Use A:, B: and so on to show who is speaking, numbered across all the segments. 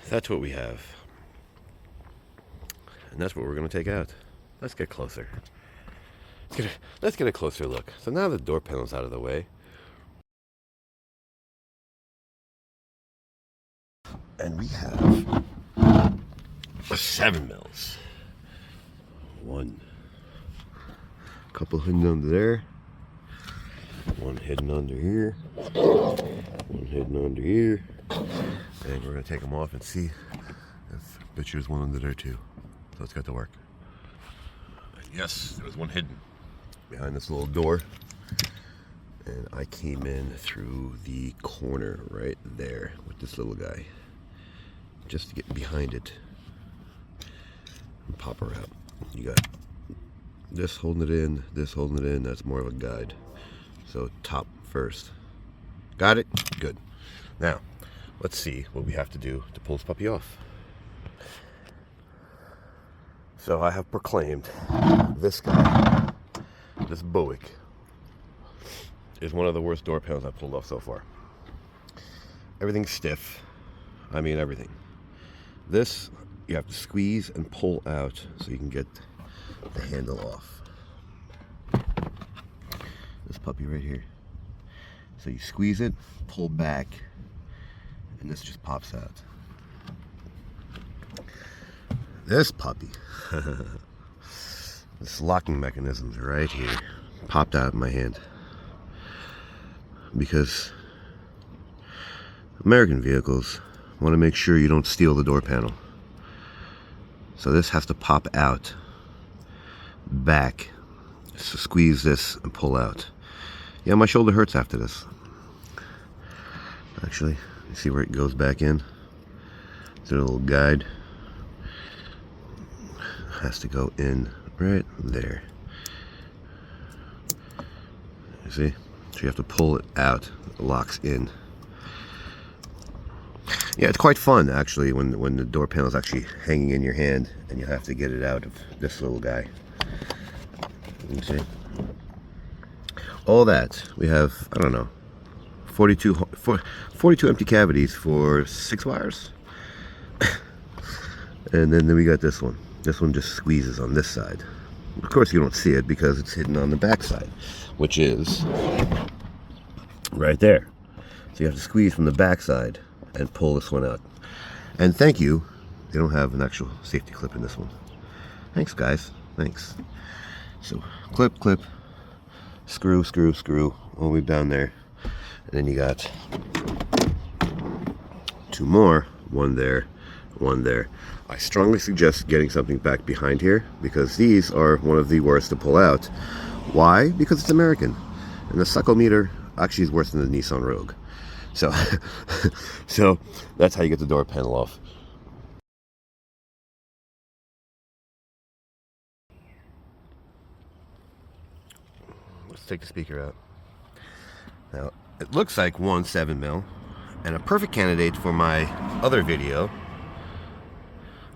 A: that's what we have. And that's what we're going to take out. Let's get closer. Let's get a closer look. So now the door panel's out of the way. And we have 7 mils. One. Couple hidden under there. One hidden under here. One hidden under here. And we're going to take them off and see if there's one under there too. So let's get to work. And yes, there was one hidden behind this little door. And I came in through the corner right there with this little guy. Just to get behind it and pop her out. You got this holding it in, this holding it in. That's more of a guide. So top first. Got it? Good. Now, let's see what we have to do to pull this puppy off. So I have proclaimed this guy, this Buick, is one of the worst door panels I've pulled off so far. Everything's stiff. I mean everything. This, you have to squeeze and pull out so you can get the handle off. This puppy right here. So you squeeze it, pull back, and this just pops out. This puppy, this locking mechanism's right here, popped out of my hand. Because American vehicles want to make sure you don't steal the door panel. So this has to pop out back. So squeeze this and pull out. Yeah, my shoulder hurts after this. Actually, you see where it goes back in? It's a little guide. Has to go in right there. You see? So you have to pull it out. It locks in. Yeah, it's quite fun actually when the door panel is actually hanging in your hand and you have to get it out of this little guy. You see? All that. We have, I don't know, 42 empty cavities for 6 wires. And then we got this one. This one just squeezes on this side. Of course you don't see it because it's hidden on the back side, which is right there. So you have to squeeze from the back side and pull this one out. And thank you, they don't have an actual safety clip in this one. Thanks guys, thanks. So clip, clip, screw, screw, screw, all the way down there. And then you got 2 more, one there, one there. I strongly suggest getting something back behind here because these are one of the worst to pull out. Why? Because it's American. And the suckometer actually is worse than the Nissan Rogue. So, so that's how you get the door panel off. Let's take the speaker out. Now, it looks like one 7 mil and a perfect candidate for my other video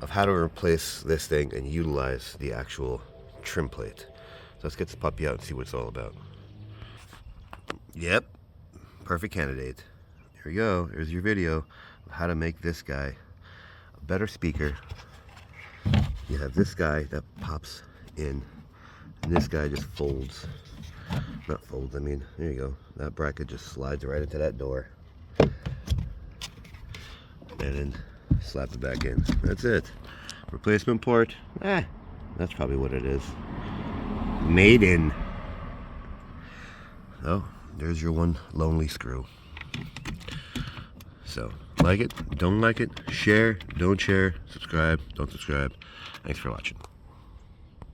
A: of how to replace this thing and utilize the actual trim plate. So let's get this puppy out and see what it's all about. Yep, perfect candidate. Here we go. Here's your video of how to make this guy a better speaker. You have this guy that pops in, and this guy just folds. Not folds, I mean, there you go. That bracket just slides right into that door. And then slap it back in. That's it. Replacement port. That's probably what it is. Made in. Oh, there's your one lonely screw. So, like it, don't like it, share, don't share, subscribe, don't subscribe. Thanks for watching.